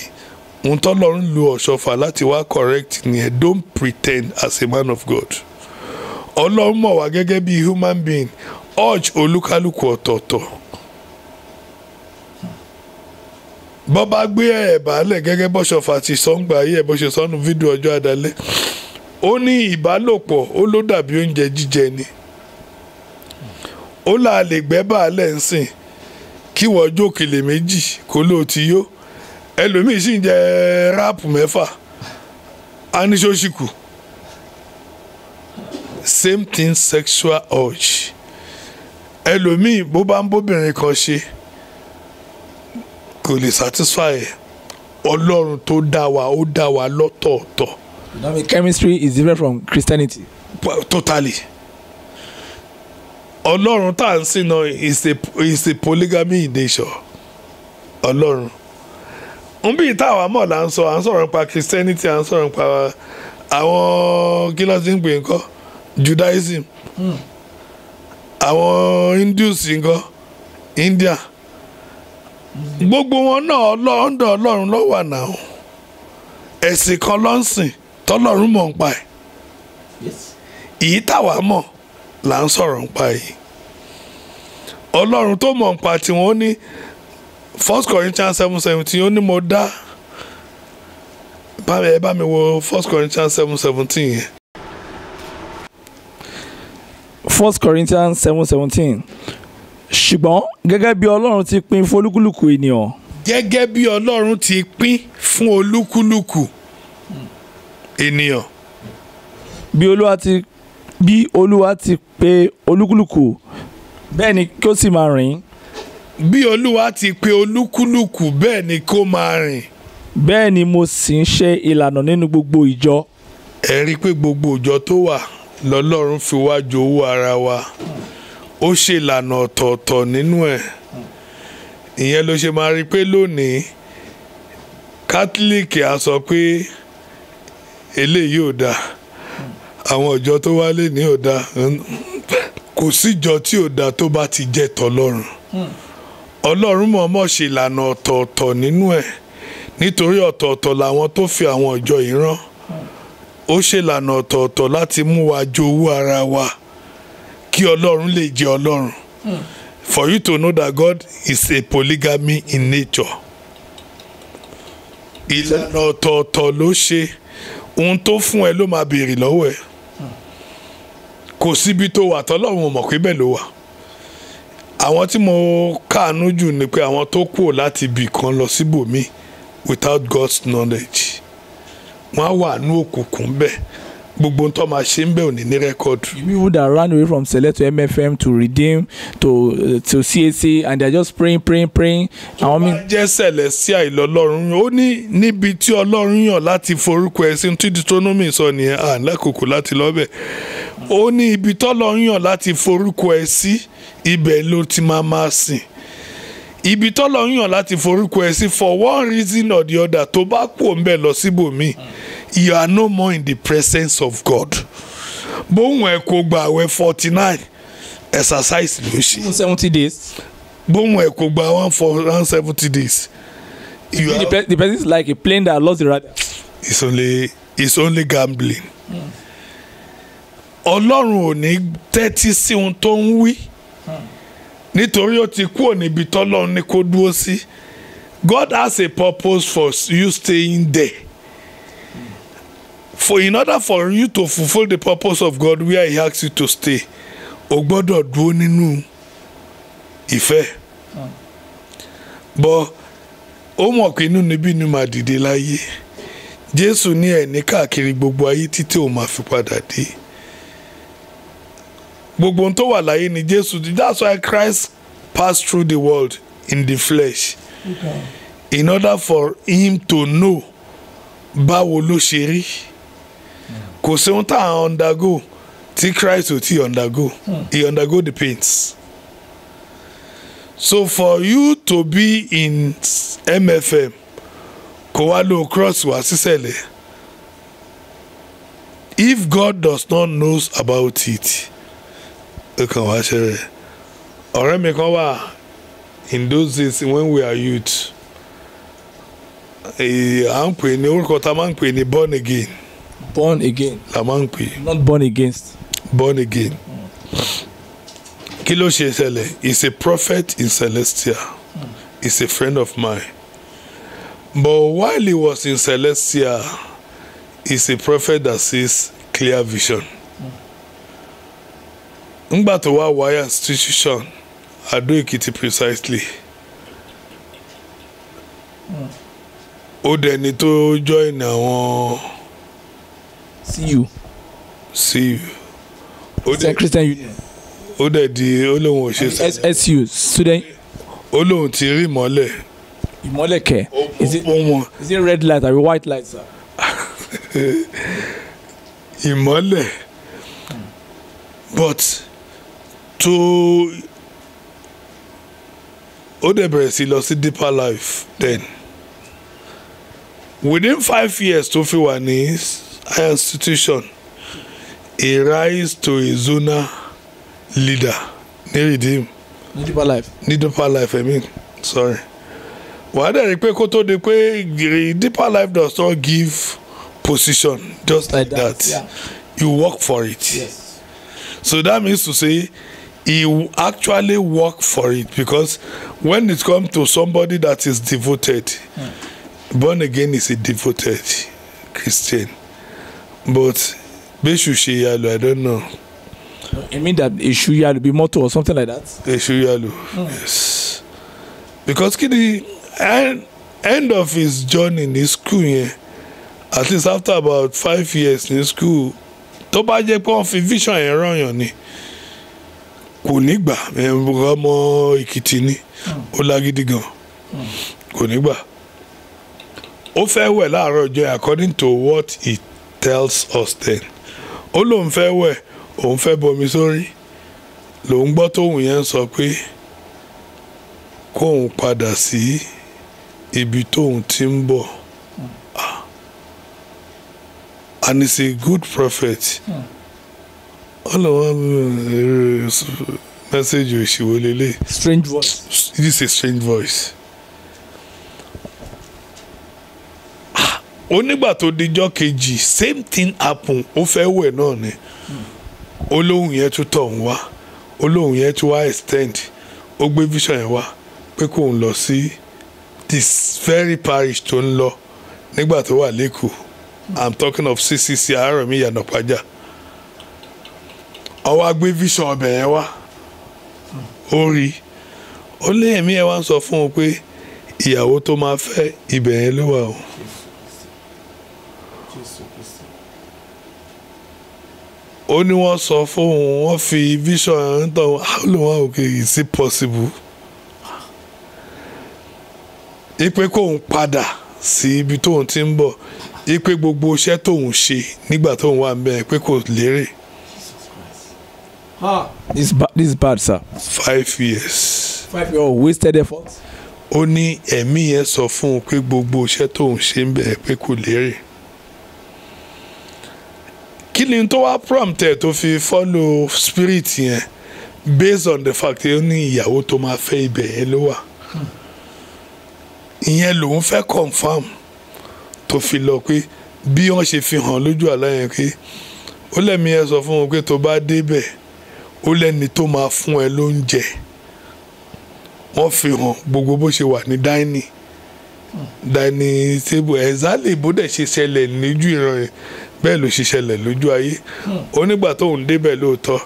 Ohun t'Ọlọ́run lo Ọ̀ṣọ́fà láti wá correct nìyẹn. Don't pretend as a man of God. Ọlọ́run mọ̀ wá gẹ́gẹ́ bí human being. Urge olúkálùkù ọ̀tọ̀ọ̀tọ̀. Bọ́ bá gbé ẹ̀bálẹ̀ gẹ́gẹ́ bọ́ṣọ̀fà ti sọ́ngbà ayé ẹ̀ bó ṣe sọ́nu fídíò ọjọ́ àdálẹ́. Ó ní ìbálòpọ̀ ó ló dàbí oúnjẹ jíjẹ ni. Ó là lè gbẹ́ bàálẹ̀ ń sìn kí wọ́n jókèlè méjì kó ló ti yó. Ẹlòmíì sì ń jẹ ráàpù mẹ́fà á ní ṣóṣìkù. Same thing sexual urge. Ẹlòmíì bó bá ń bóbìnrin kan ṣe kò lè satisfy ẹ̀. Ọlọ́run tó dá wa ó dá wa lọ́tọ̀ọ̀tọ̀. Chemistry is different from Christianity. Totally. Ọlọ́run tá à ń sìn náà is a polygamy in nature. Ọlọ́run. N bí táwa mọ̀ là ń sọ̀rọ̀ nípa Christianity, à ń sọ̀rọ̀ nípa àwọn kí ló ti ń pè nǹkan Judaism. Àwọn Hindus nǹkan India. Gbogbo wọn náà Ọlọ́run ló wà náà. Ẹ̀sìn kan ló ń sìn tọ́lọ́run mọ̀ ń pa ẹ̀. Èyí táwa mọ̀ là ń sọ̀rọ̀ ń pa yìí. Ọlọ́run tó mọ̀ ń pa tiwọn ó ní 1 Corinthians 7:17 ó ní mo dá bá mi wo 1 Corinthians 7:17 yẹn. 1 Corinthians 7:17 ṣùgbọ́n gẹ́gẹ́ bí Ọlọ́run ti pín fún olúkúlùkù ènìyàn. Gẹ́gẹ́ bí Ọlọ́run ti pín fún olúkúlùkù ènìyàn. Bí Olúwa ti pè olúkúlùkù bẹ́ẹ̀ ni kí ó sì máa rìn. Bí Olúwa ti pè olúkúlùkù bẹ́ẹ̀ ni kó máa rìn. Bẹ́ẹ̀ ni mo sì ń ṣe ìlànà nínú gbogbo ìjọ. Ẹ rí i pé gbogbo ìjọ tó wà lọ́lọ́run fi wá jowó ara wa. Ó ṣe ìlànà ọ̀tọ̀ọ̀tọ̀ nínú ẹ̀. Ìyẹn ló ṣe máa rí i pé lónìí Catholic á sọ pé eléyìí ò dáa. Àwọn ìjọ tó wálé ní ò dáa. Kò síjọ tí ò dáa tó bá ti jẹ́ tọlọ́run. Ọlọ́run mọ̀ọ́mọ̀ ṣe ìlànà ọ̀tọ̀ọ̀tọ̀ nínú ẹ̀ nítorí ọ̀tọ̀ọ̀tọ̀ làwọn tó fi àwọn ìjọ yìí rán. Ó ṣe ìlànà ọ̀tọ̀ọ̀tọ̀ láti mú wa jowú ara wa kí Ọlọ́run lè jẹ́ Ọlọ́run. For you to know that God is a polygamy in nature. Ìlànà ọ̀tọ̀ọ̀tọ̀ ló ṣe. Ohun tó fún ẹ ló máa béèrè lọ́wọ́ ẹ. Kò síbi tó wà tọ́lọ́run ò mọ̀ pé bẹ́ẹ̀ ló wà. Àwọn tí mo káàánú jù ni pé àwọn tó kúrò láti ibì kan lọ síbòmíì without God's knowledge. Wọ́n á wà ní òkùnkùn bẹ́ẹ̀. Gbogbo ń tọ́ máa ṣe ń bẹ̀ ò ní ní rẹ́kọ̀dù. People that ran away from Select to MFM to Redeem to CAC and they are just praying. Àwọn mi jẹ́ Celestial ìlọ́lọ́run. Ó ní níbi tí Ọlọ́run yàn láti forúkọ ẹ̀ sí tí Deuteronomy sọ nìyẹn lákòókò láti lọ́bẹ̀. Ó ní ibi tọ́lọ́run yàn láti forúkọ ẹ̀ sí ibẹ̀ ló ti máa sìn. Ibi tọ́lọ́run yàn láti forúkọ ẹ̀ sí for one reason or the other tó bá kú òun bẹ̀ lọ síbòmíì. You are no more in the presence of God. Bóun ẹ̀ kò gba àwẹ̀ 49 exercise ló ṣe. 70 days. Bóun ẹ̀ kò gba 170 days. The person is like a plane that lost the radar. It's only gambling. Ọlọ́run ò ní tẹ́tí sí ohun tó ń wí. Nítorí ó ti kúrò níbi tọ́lọ́run ní kó dúró sí. God has a purpose for you staying there. In order for you to fulfill the purpose of God where he asks you to stay, o gbọ́dọ̀ dúró nínú ìfẹ́. But ó mọ̀ pé inú níbí ni màá dìde láyé. Jésù ní ẹ̀ ní káàkiri gbogbo ayé títí ó máa fi padà dé. Gbogbo ohun tó wà láyé ni Jésù. That's why Christ passed through the world in the flesh. in order for him to know báwo ló ṣe rí. Kò sí ohun tá à undergo tí Christ ò tí undergo. He undergo the pains. So for you to be in MFM, kò wá lọ cross wá sísẹ̀lẹ̀. If God does not know about it, ó kàn wá ṣẹlẹ̀. Ọ̀rẹ́ mi kan wà in those days when we are youth. À ń pè ní orúkọ tá a máa ń pè ní born again. Born again. La máa ń pè. Not born against. Born again. Kí ló ṣe ṣẹlẹ̀? He's a prophet in Celestia. He's a friend of mine. But while he was in Celestia, he's a prophet that sees clear vision. Ngbà tó wá wáyà institution, Ado Ekiti precisely. Ó dẹni tó join àwọn. See you. Christian Union. Ó dẹ̀ di olóhùn òṣèṣẹ́. SU student. Olóhùn ti rí ìmọ́lẹ̀. Ìmọ́lẹ̀ kẹ̀. Is it red light or white light, sir? Ìmọ́lẹ̀. But ó dẹ̀ bẹ̀rẹ̀ sí lọ sí deeper life then. Within 5 years tó fi wà ní higher institution, he rise to a zonal leader ní Redeem. Ní deeper life. Ní deeper life, I mean. Sorry. Wàá dẹ̀ rí pé kó tó di pé deeper life does not give position just like that. Yeah. You work for it. Yes. So that means to say he actually work for it, because when it comes to somebody that is devoted, born again is a devoted Christian. But Beshu Sheyalu, I don't know. You mean that Eshu Yalu be motto or something like that? Beshu Yalu, yes. Because the end of his journey in his school, at least after about 5 years in school, tó bá jẹ́ pé wọ́n fi vision yẹn rán yàn ni kò ní gbà. Ọmọ Èkìtì ni ó lágídí gan, kò ní gbà. Ó fẹ́ wẹ̀ láàárọ̀ ọjọ́, according to what he tells us then. Ó lóun fẹ́ wẹ̀, òun fẹ́ bomi sórí, lòun gbọ́ tóun yẹn sọ pé kóun padà sí ibi tóun ti ń bọ̀. And he's a good prophet. All of one message òṣìwò. Strange voice. This is a strange voice. Onígbà tó dijọ́ kejì, same thing happen. Ó fẹ́ wẹ̀ náà ni. Olóhùn yẹn tún tọ̀ ń wá. Olóhùn yẹn tún wá extend. Ó gbé vision yẹn wá pé kó ń lọ sí this very parish tó ń lọ nígbà tó wà l'Ékòó. I'm talking of CCC Arárọ̀mí Ìyànàpájà. Ó wá gbé vision ọbẹ̀ yẹn wá. Ó rí. Ó lé ẹ̀mí ẹ̀ wá ń sọ fún un pé ìyàwó tó máa fẹ́ ibẹ̀ yẹn ló wà o. Ó ní wọ́n sọ fún òun, wọ́n fi vision ẹ̀ ń tọ́ how ló wá òkè is it possible? Ipe kóun padà sí ibi tóun ti ń bọ̀. Ipe gbogbo iṣẹ́ tóun ṣe nígbà tóun wà ńbẹ̀ pé kò lérè. This is bad, sir. 5 years. 5 years wasted effort. Ó ní ẹ̀mí yẹn sọ fún un pé gbogbo iṣẹ́ tóun ṣe ńbẹ̀ pé kò lérè. Kí ni tó wá prompt ẹ̀ tó fi follow spirit yẹn based on the fact pé ó ní ìyàwó tó máa fẹ́ ibẹ̀ yẹn ló wà. Ìyẹn lòun fẹ́ confirm tó fi lọ pé bí wọ́n ṣe fi hàn lójú àlá yẹn pé ó lẹ́mí ẹ sọ fún un pé tó bá débẹ̀ ó lẹ́ni tó máa fún ẹ lóúnjẹ. Wọ́n fi hàn gbogbo bó ṣe wà ní dining table exactly bó dẹ̀ ṣe ṣẹlẹ̀ níjú ìran yẹn bẹ́ẹ̀ ló ṣe ṣẹlẹ̀ lójú ayé. Ó nígbà tóun débẹ̀ lóòótọ́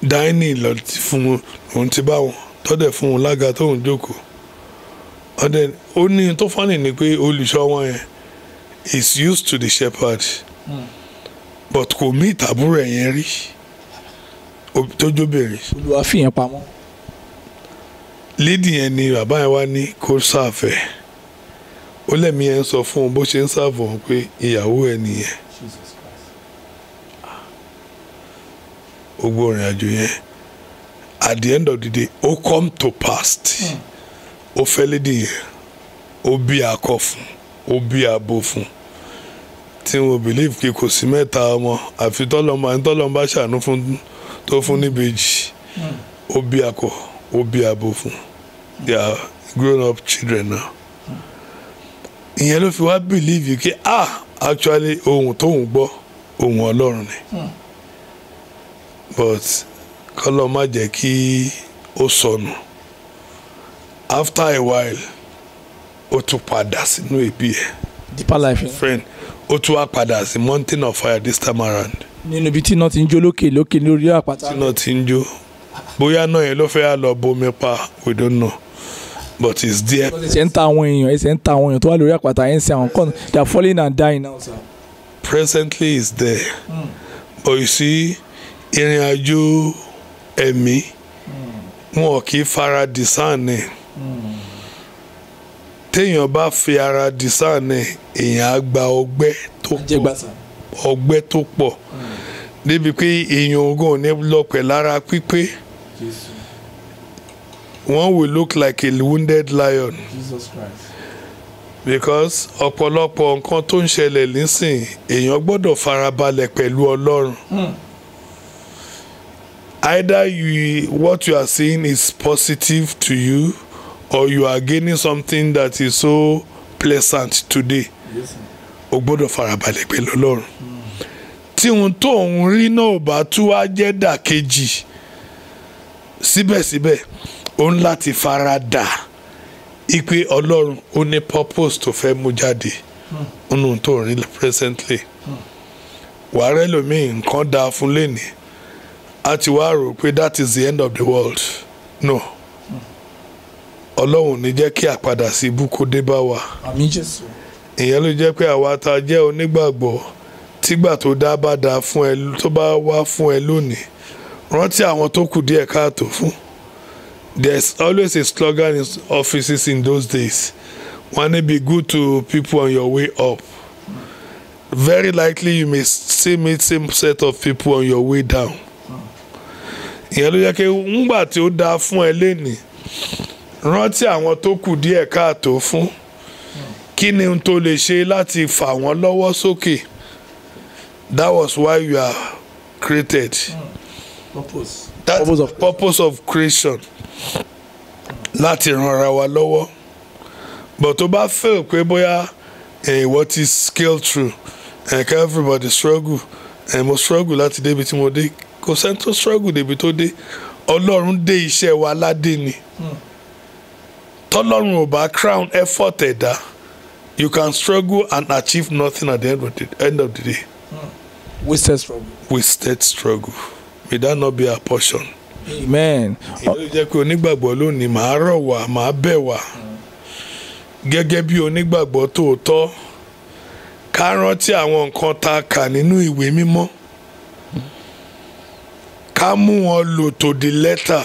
dining lọ fún òun ti bá wọn tọ́dẹ̀ fún un lága tóun jókòó. Ó ní tó fọ́nì ni pé olùṣọ́ wọn yẹn is used to the shepherd but kò mí ìtàbúrò yẹn rí tójú bèrè. Olúwa fi yẹn pamọ́. lady yẹn ni bàbá yẹn wá ní kó sáfẹ́ ó lẹ́mí yẹn sọ fún un bó ṣe ń sáfọ̀ wọn pé ìyàwó ẹ̀ nìyẹn gbogbo ìrìn àjò yẹn at the end of the day ó come to pass ó fẹ́ lady yẹn ó bí akọ fún ó bí abo fún tí wọn believe pé kò sí mẹ́ta ọmọ àfi tọ́lọ́mọ bá ṣàánú fún tó fún níbejì ó bí akọ ó bí abo fún they are grown up children now ìyẹn ló fi wá believe pé actually ohun tóun gbọ́ ohun Ọlọ́run ni but kọ́lọ́ má jẹ́ kí ó sọnù after a while ó tún padà sínú ẹbí ẹ̀ deeper life friend ó tún wá padà sí mountain of fire this time around nínú ibi tí iná ti ń jó lókè lórí àpáta tí iná ti ń jó bóyá náà yẹn ló fẹ́ lọ bomi pa we don't know but it's there. ẹsẹ̀ ń ta àwọn èèyàn tó wà lórí àpáta yẹn ń sin àwọn kan they are falling and dying now sir. Presently is there but you see ìrìn àjò ẹ̀mí wọn kì í fara dìsáànì téèyàn bá fi ara dìsáànì èèyàn á gba ọgbẹ́ tó pọ̀ débi pé èèyàn ogún ò ní lọ pẹ̀lú ara pípé one will look like a wounded lion because ọ̀pọ̀lọpọ̀ nǹkan tó ń ṣẹlẹ̀ nísìn èèyàn gbọ́dọ̀ farabalẹ̀ pẹ̀lú Ọlọ́run. Either what you are seeing is positive to you or you are gaining something that is so pleasant today. O gbọ́dọ̀ farabalẹ̀ pẹ̀lú Ọlọ́run. Tí ohun tó ń rí náà bá tún wá jẹ́ dàkejì síbẹ̀síbẹ̀ ó ń láti farada ipe Ọlọ́run ó ní purpose tó fẹ́ mú jáde nínú tó ń rí presently. Wàá rẹ́ lómi nǹkan dáa fún lénìí. A ti wá rò pé that is the end of the world. No. Ọlọ́run ní jẹ́ kí àpadà sí ibú kó dé bá wa. Àmín Jésù. Ìyẹn ló jẹ́ pé àwa tá jẹ́ onígbàgbọ́ tígbà tó dá bá dá fún ẹ tó bá wá fún ẹ lónìí rántí àwọn tó kù díẹ̀ káàtó fún. There's always a slogan in offices in those days. Wanna be good to people on your way up. Very likely you may still meet same set of people on your way down. Ìyẹn ló yẹ kí ńgbà tí ó dáa fún ẹ lénìí rántí àwọn tó kù díẹ̀ káàtó fún kí ni tó lè ṣe láti fà wọ́n lọ́wọ́ sókè. That was why you are created. That's the purpose of creation. Láti ran ara wa lọ́wọ́. But tó bá fẹ́ pé bóyá what is scale through can everybody struggle mo struggle láti débi tí mo dé kò sẹ́ni tó struggle débi tó dé Ọlọ́run dé iṣẹ́ wa ládé ni tọ́lọ́run ò bá crown effort ẹ̀dá you can struggle and achieve nothing at the end of the day. Wasted struggle. May that not be our portion. Amen. Ìlú jẹ́ pé onígbàgbọ́ lónìí màá rọ̀ wá màá bẹ̀ wá gẹ́gẹ́ bí onígbàgbọ́ tòótọ́ ká rántí àwọn nǹkan tá a kà nínú ìwé mímọ́ ká mú wọn lò to the letter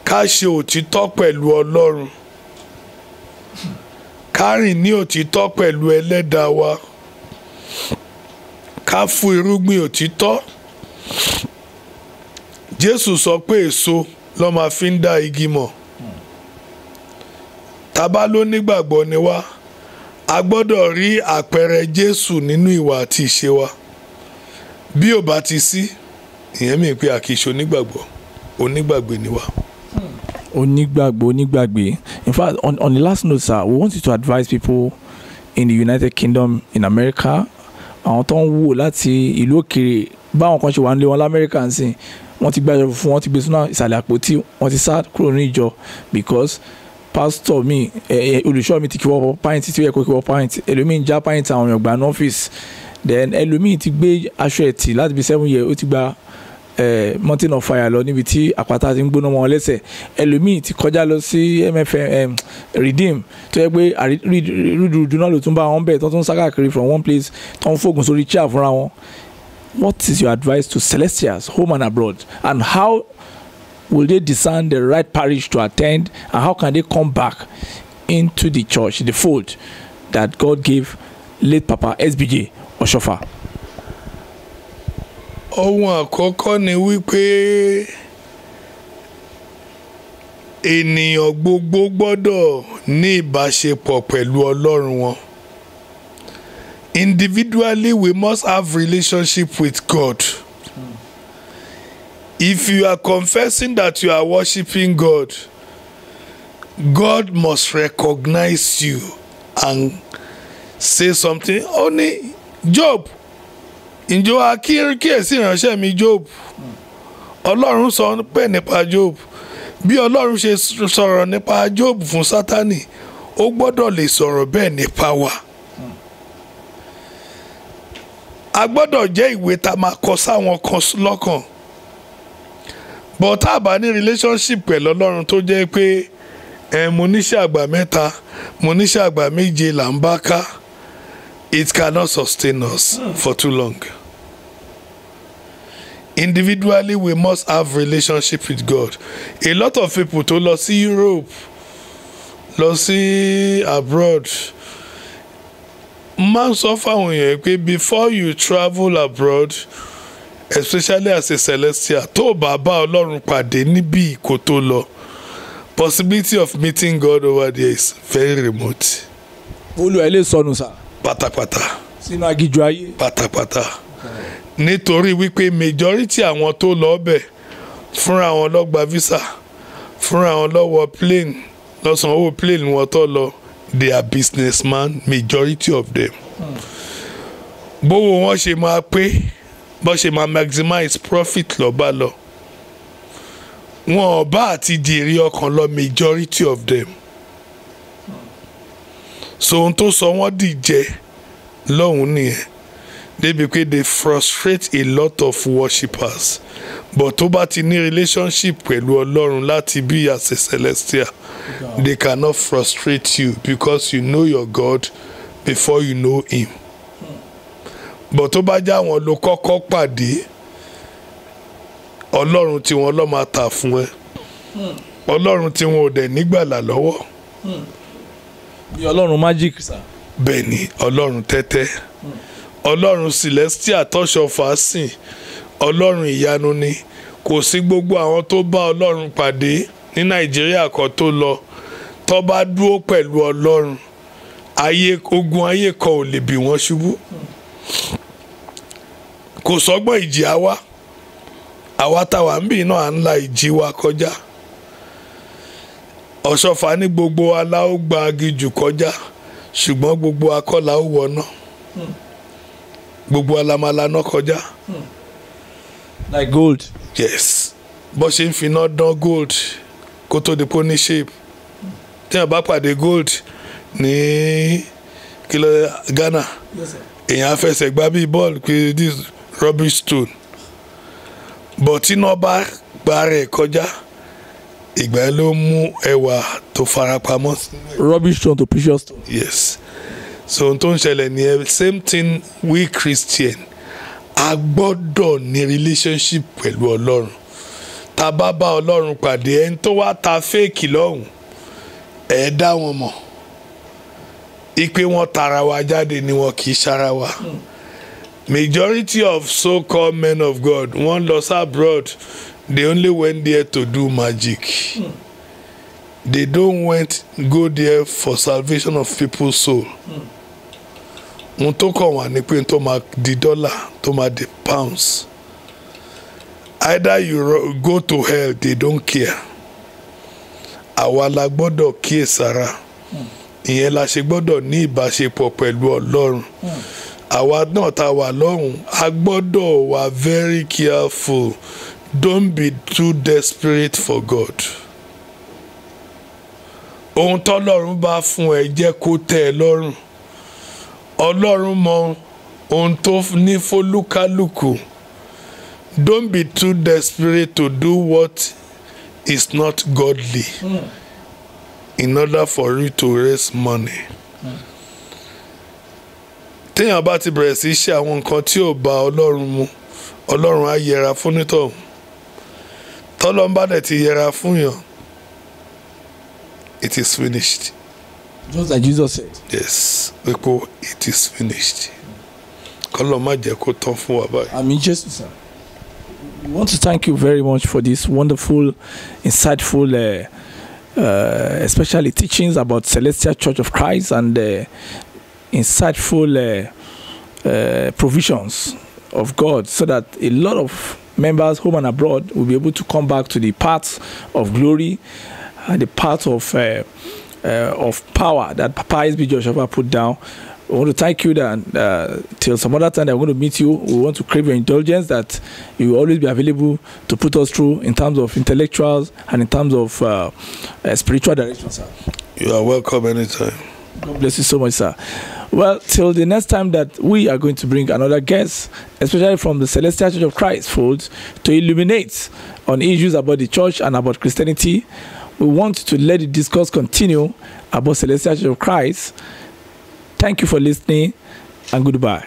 ká ṣe òtítọ́ pẹ̀lú Ọlọ́run ká rìn ní òtítọ́ pẹ̀lú ẹlẹ́dàá wa ká fún irúgbìn òtítọ́. Jésù sọ pé èso ló máa fi ń dá igi mọ̀. Tá bá ló nígbàgbọ́ ni wá a gbọ́dọ̀ rí àpẹẹrẹ Jésù nínú ìwà àti ìṣe wa. Bí ò bá ti sí ìyẹn mi pé a kì í ṣe onígbàgbé ni wá. Onígbàgbé. In fact, on the last note, sir, we want you to advise people in the United Kingdom, in America, àwọn tó ń wò láti ìlú òkèèrè báwọn kan ṣe wà nílé wọn lamẹ́ríkà ń sìn wọ́n ti gbàjọ fún wọn ti gbé sínú ìsàlẹ̀ àpótí wọ́n ti sá kúrò ní ìjọ because pastor mi olùṣọ́ mi ti kí wọ́n pint tí ó yẹ kó kí wọ́n pint ẹlòmíì ń já pint àwọn èèyàn gbà ní ọ́fíìsì then ẹlòmíì ti gbé aṣọ ẹ̀tì láti bí 7 years ó ti gba mountain of fire lọ níbi tí àpáta ti ń gbóná wọn lẹ́sẹ̀ ẹlòmíì ti kọjá lọ sí MFM redeem tó yẹ pé rúdurùdu náà ló tún bá wọn bẹ̀ tó tún sá káàkiri from one place tó ń fògùn sórí chair fúnra wọn. What is your advice to Celestials home and abroad, and how will they discern the right parish to attend, and how can they come back into the church, the fold that God gave late Papa SBJ Oshofa? Ohun àkọ́kọ́ ni wípé ènìyàn gbogbo gbọ́dọ̀ ní ìbáṣepọ̀ pẹ̀lú Ọlọ́run wọn. Individually, we must have relationship with God. If you are confessing that you are worshiping God, God must recognize you and say something. Ó ní Job, ǹjọ́ akíyèsí ìránṣẹ́ mi Job. Ọlọ́run sọ pé nípa Job. Bí Ọlọ́run ṣe sọ̀rọ̀ nípa Job fún Sátánì, ó gbọ́dọ̀ lè sọ̀rọ̀ bẹ́ẹ̀ nípa wa. A gbọ́dọ̀ jẹ́ ìwé tá máa kọ sáwọn kan lọ́kàn. But tá bá ní relationship pẹ̀lú Ọlọ́run tó jẹ́ pé mo níṣẹ́ àgbà mẹ́ta, mo níṣẹ́ àgbà méje là ń bá ká, it cannot sustain us for too long. Individually, we must have relationship with God. A lot of people tó lọ sí Europe, lọ sí abroad, máa ń sọ fáwọn èèyàn pé before you travel abroad, especially as a celestial, tó bá bá Ọlọ́run pàdé níbí kó tó lọ, possibility of meeting God over there is very remote. Olúwa lè sọnù sá. Pátápátá. Sínú agíjú ayé. Pátápátá. Nítorí wípé majority àwọn tó lọ bẹ̀ fúnra wọn lọ gba visa, fúnra wọn lọ wọ plane, lọ́sàn owó plane wọn tó lọ, they are businessmen, majority of them. Bówó wọn ṣe máa pé, bó ṣe máa maximize profit lọ bá lọ. Wọn ò bá àti jèrè ọkàn lọ, majority of them. So ohun tó sọ wọ́n dìjẹ lọ́hùn nìyẹn. Débi pé they frustrate a lot of worshippers. But tó bá ti ní relationship pẹ̀lú Ọlọ́run láti bí as a celestial, they cannot frustrate you because you know your God before you know him. But tó bá jẹ́ àwọn ló kọ́kọ́ pàdé, Ọlọ́run tí wọ́n lọ́ máa tà fún ẹ. Ọlọ́run tí wọ́n ò dẹ̀ nígbàlà lọ́wọ́. Bí Ọlọ́run magic sá. Bẹ́ẹ̀ ni Ọlọ́run tẹ́tẹ́. Ọlọ́run celestial tọ́ṣọ̀fà sìn, Ọlọ́run ìyanu ni. Kò sí gbogbo àwọn tó bá Ọlọ́run pàdé ní Nàìjíríà kan tó lọ, tó bá dúró pẹ̀lú Ọlọ́run, ogun ayé kan ò lè bì wọ́n ṣubú. Kò sọ́gbọ́n ìjì àwa táwa ń bì náà à ń la ìjì wa kọjá. Ọ̀ṣọ́fà ní gbogbo aláwọ̀ gba agijù kọjá, ṣùgbọ́n gbogbo akọ́là ó wọná. Gbogbo alamala náà kọjá. Like gold. Yes. Bó ṣe ń fi iná dán gold kó tó di pó ní shape. Tí wọ́n bá pàdé gold ní Ghana, èèyàn á fẹsẹ̀ gbá bí bọ́ọ̀lù pé this rubbish stone. But tí iná bá gba rẹ̀ kọjá, ìgbà ló mú ẹwà tó farapamọ́. Rubbish stone to precious stone. Yes. So ohun tó ń ṣẹlẹ̀ ni same thing we Christian, a gbọ́dọ̀ ní relationship pẹ̀lú Ọlọ́run. Tá bá bá Ọlọ́run pàdé, ẹni tó wá ta fake lọ́hùn, ẹ dá wọn mọ̀. Ipe wọn tara wa jáde ni wọn kì í ṣara wa. Majority of so-called men of God, wọ́n lọ abroad, they only went there to do magic. They don't go there for salvation of people's soul. Wọ́n tó kàn wá ní pé tó máa di dollar, tó máa di pounds. Either you go to hell, they don't care. Àwa la gbọ́dọ̀ kíyèsára. Ìyẹn la ṣe gbọ́dọ̀ ní ìbáṣepọ̀ pẹ̀lú Ọlọ́run. Àwa náà tá wà lọ́hùn, a gbọ́dọ̀ wà very careful. Don't be too desperate for God. Ohun tọ́lọ́run bá fún ẹ jẹ́ kó tẹ́ ẹ lọ́rùn. Ọlọ́run mọ ohun tó ní fólúkálùkù. Don't be too desperate to do what is not godly in order for you to raise money. Téèyàn bá ti bẹ̀rẹ̀ sí ṣe àwọn nǹkan tí ò bá Ọlọ́run mu, Ọlọ́run á yẹra fún nítọ̀hún. tọ́lọ́mbà dẹ̀ ti yẹra fún yàn, it is finished. Just like Jesus said. Yes, pípò it is finished. Kọ́lọ́ má jẹ́ kó tán fún wa báyìí. I mean, just sir. We want to thank you very much for this wonderful, insightful, especially teachings about Celestial Church of Christ and insightful provisions of God, so that a lot of members home and abroad will be able to come back to the paths of glory and the path of power that Papa S.B. Joshua put down. We want to thank you that till some other time that we're going to meet you. We want to crave your indulgence that you will always be available to put us through in terms of intellectuals and in terms of spiritual direction, sir. You are welcome anytime. God bless you so much, sir. Well, till the next time that we are going to bring another guest, especially from the Celestial Church of Christ fold, to illuminate on issues about the church and about Christianity, we want to let the discourse continue about Celestial Church of Christ. Thank you for listening, and goodbye.